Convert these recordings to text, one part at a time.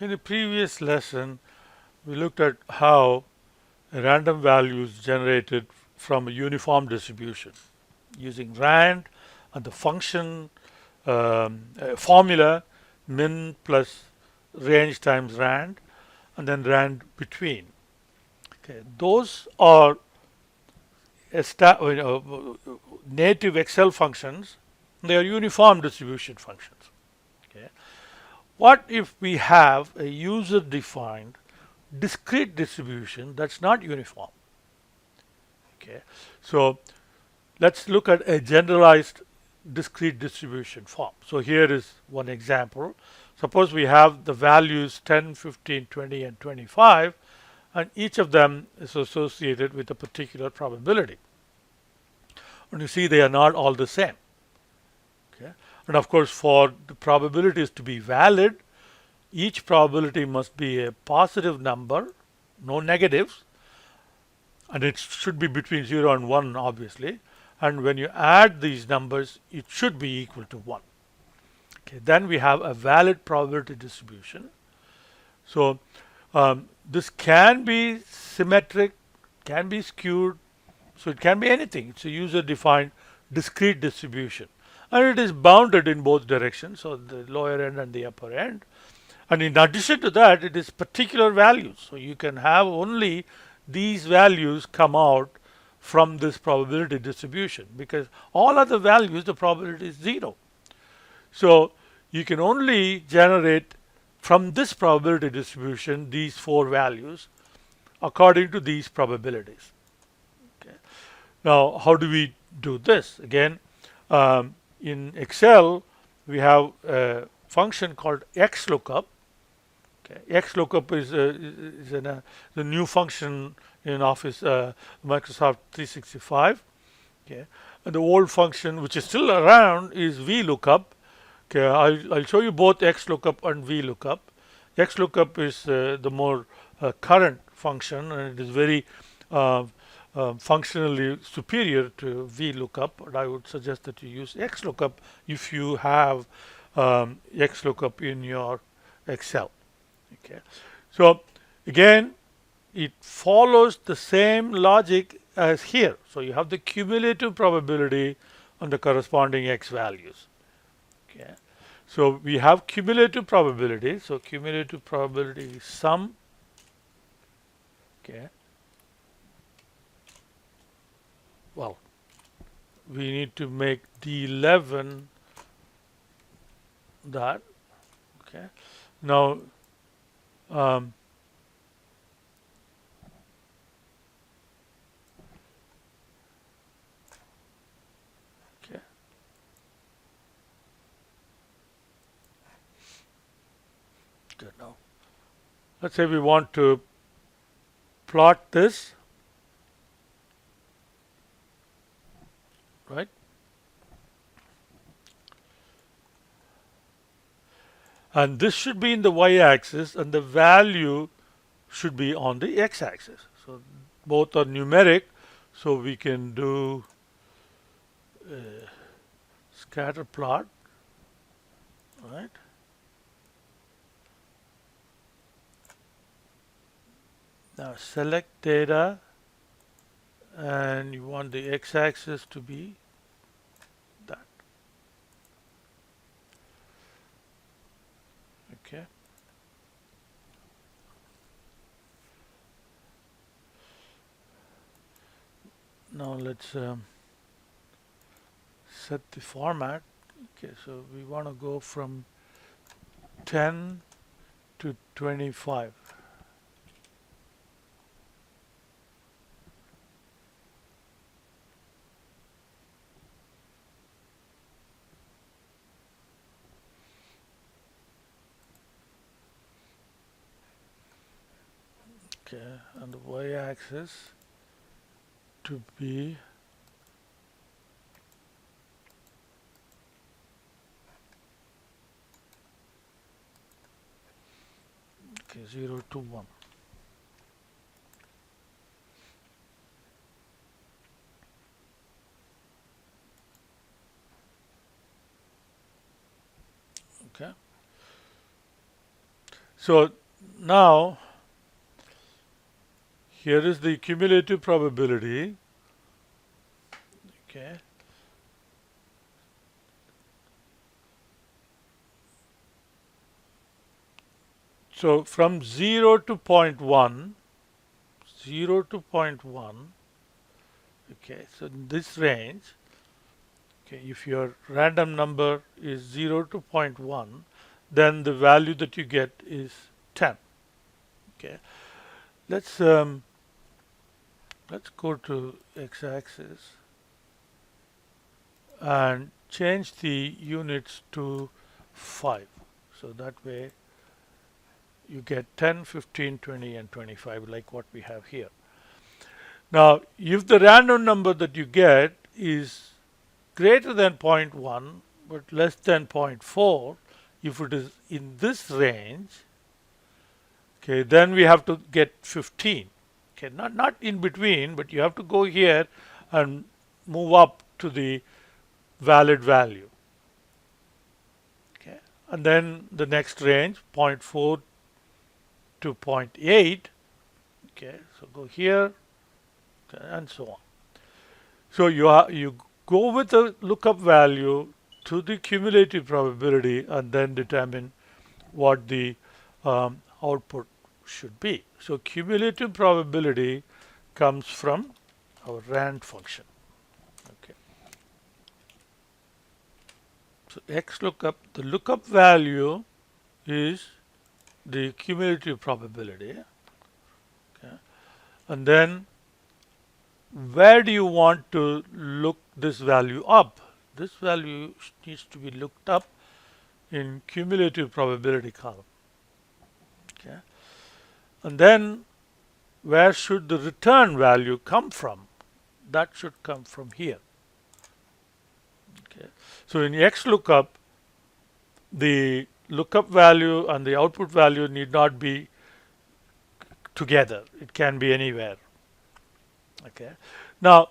In the previous lesson, we looked at how a random value is generated from a uniform distribution using rand and the function formula min plus range times rand and then rand between. Okay, those are native Excel functions. They are uniform distribution functions. Okay. What if we have a user-defined discrete distribution that's not uniform? Okay, so let's look at a generalized discrete distribution form. So here is one example. Suppose we have the values 10, 15, 20, and 25, and each of them is associated with a particular probability. And you see they are not all the same. Okay? And of course, for the probabilities to be valid, each probability must be a positive number, no negatives, and it should be between 0 and 1, obviously. And when you add these numbers, it should be equal to 1. Okay, then we have a valid probability distribution. So this can be symmetric, can be skewed, so it can be anything. It's a user-defined discrete distribution. And it is bounded in both directions, so the lower end and the upper end. And in addition to that, it is particular values. So you can have only these values come out from this probability distribution, because all other values, the probability is 0. So you can only generate from this probability distribution these 4 values according to these probabilities. Okay. Now, how do we do this? Again, in Excel, we have a function called xLookup. Okay. xLookup is the new function in Office Microsoft 365. Okay. And the old function, which is still around, is vLookup. Okay. I'll show you both xLookup and vLookup. xLookup is the more current function, and it is very functionally superior to vLookup. But I would suggest that you use xLookup if you have xLookup in your Excel. Okay, so again, it follows the same logic as here. So you have the cumulative probability on the corresponding x values. Okay, so we have cumulative probability. So cumulative probability is sum. Okay, well, we need to make D11 that. Okay, now okay. Good. Now, let's say we want to plot this, right? And this should be in the y-axis, and the value should be on the x-axis. So both are numeric, so we can do scatter plot, right? Now select data, and you want the x-axis to be that. Okay. Now let's set the format. Okay, so we want to go from 10 to 25. Okay, and the y-axis to be okay, 0 to 1. Okay. So now here is the cumulative probability. Okay. So from 0 to 0.1, 0 to 0.1, okay, so in this range, okay, if your random number is 0 to 0.1, then the value that you get is 10. Okay, let's go to x-axis and change the units to 5. So that way you get 10, 15, 20, and 25 like what we have here. Now, if the random number that you get is greater than 0.1 but less than 0.4, if it is in this range, okay, then we have to get 15. Okay, not in between, but you have to go here and move up to the valid value. Okay, and then the next range 0.4 to 0.8. Okay, so go here and so on. So you go with the lookup value to the cumulative probability and then determine what the output should be. So cumulative probability comes from our rand function. Okay. So xLookup, the lookup value is the cumulative probability. Okay. And then where do you want to look this value up? This value needs to be looked up in cumulative probability column. Okay. And then where should the return value come from? That should come from here. Okay. So in xLookup, the lookup value and the output value need not be together. It can be anywhere. Okay. Now,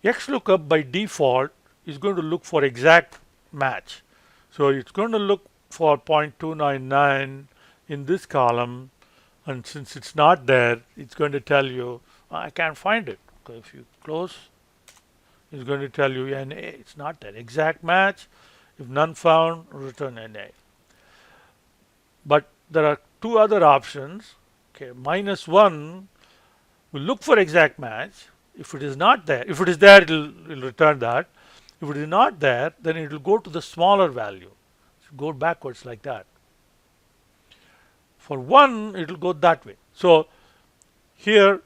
xLookup by default is going to look for exact match. So it's going to look for 0.299 in this column, and since it's not there, it's going to tell you I can't find it. Okay, if you close, it's going to tell you NA. It's not there. Exact match. If none found, return NA. But there are two other options. Okay, -1 will look for exact match. If it is not there, if it is there, it'll return that. If it is not there, then it will go to the smaller value. Go backwards like that. For 1, it will go that way. So here,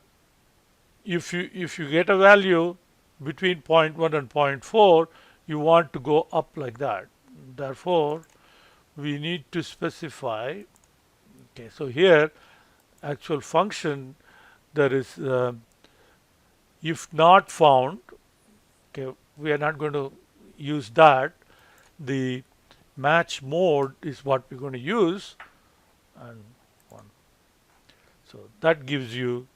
if you get a value between 0.1 and 0.4, you want to go up like that. Therefore, we need to specify. Okay, so here, actual function, there is if not found. Okay, we are not going to use that. The match mode is what we're going to use, and 1. So that gives you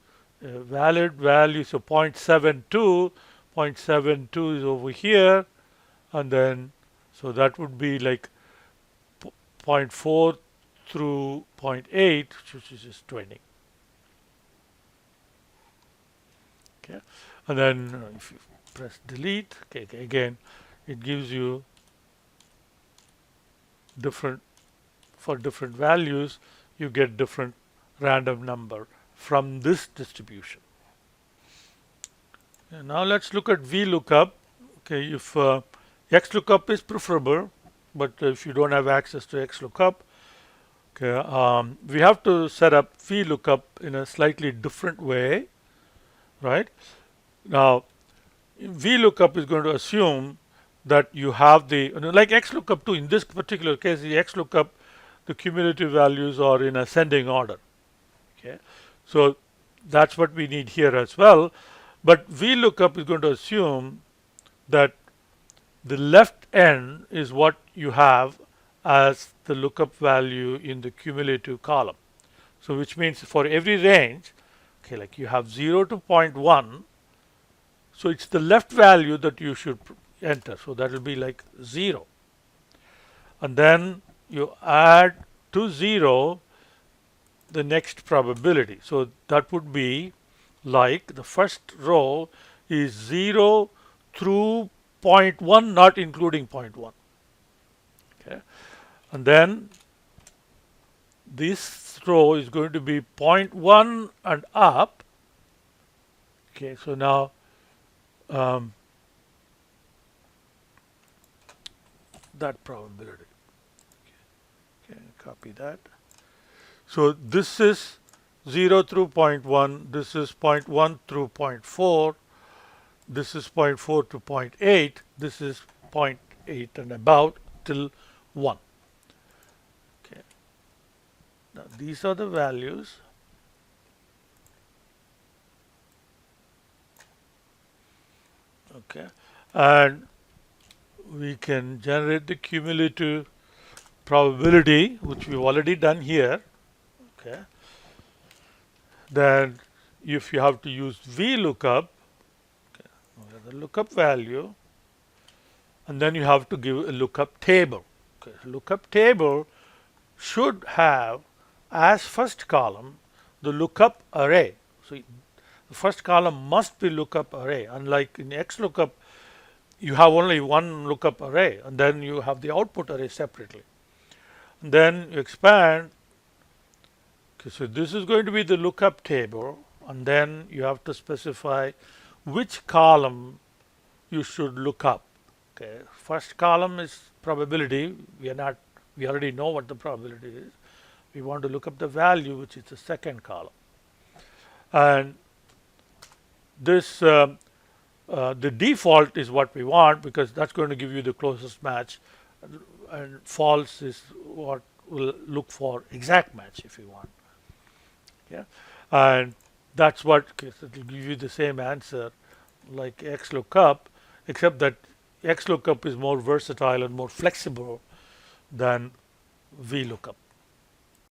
a valid value. So 0.72, 0.72 is over here, and then so that would be like 0.4 through 0.8, which is just 20. Okay, and then if you press delete, okay, again, it gives you different, for different values, you get different random number from this distribution. And now let's look at vLookup. Okay, if xLookup is preferable, but if you don't have access to xLookup, okay, we have to set up vLookup in a slightly different way, right? Now, vLookup is going to assume that you have the, like xLookup too, in this particular case, the xLookup, the cumulative values are in ascending order. Okay, so that's what we need here as well. But vLookup is going to assume that the left end is what you have as the lookup value in the cumulative column. So which means for every range, okay, like you have 0 to 0.1, so it's the left value that you should enter. So that will be like 0. And then you add to 0 the next probability. So that would be like the first row is 0 through 0.1, not including 0.1. Okay. And then this row is going to be 0.1 and up. Okay, so now that probability. Okay, copy that. So this is 0 through 0.1, this is 0.1 through 0.4, this is 0.4 to 0.8, this is 0.8 and about till 1. Okay. Now these are the values. Okay. And we can generate the cumulative probability, which we've already done here. Okay. Then if you have to use vLookup, okay, the lookup value, and then you have to give a lookup table. Okay. Lookup table should have as first column the lookup array. So the first column must be lookup array. Unlike in xLookup, you have only one lookup array, and then you have the output array separately. And then you expand. Okay, so this is going to be the lookup table, and then you have to specify which column you should look up. Okay, first column is probability. We already know what the probability is. We want to look up the value, which is the second column. And this the default is what we want, because that's going to give you the closest match, and false is what we'll look for exact match if you want. Yeah, and that's what it will give you the same answer like xLookup, except that xLookup is more versatile and more flexible than vLookup.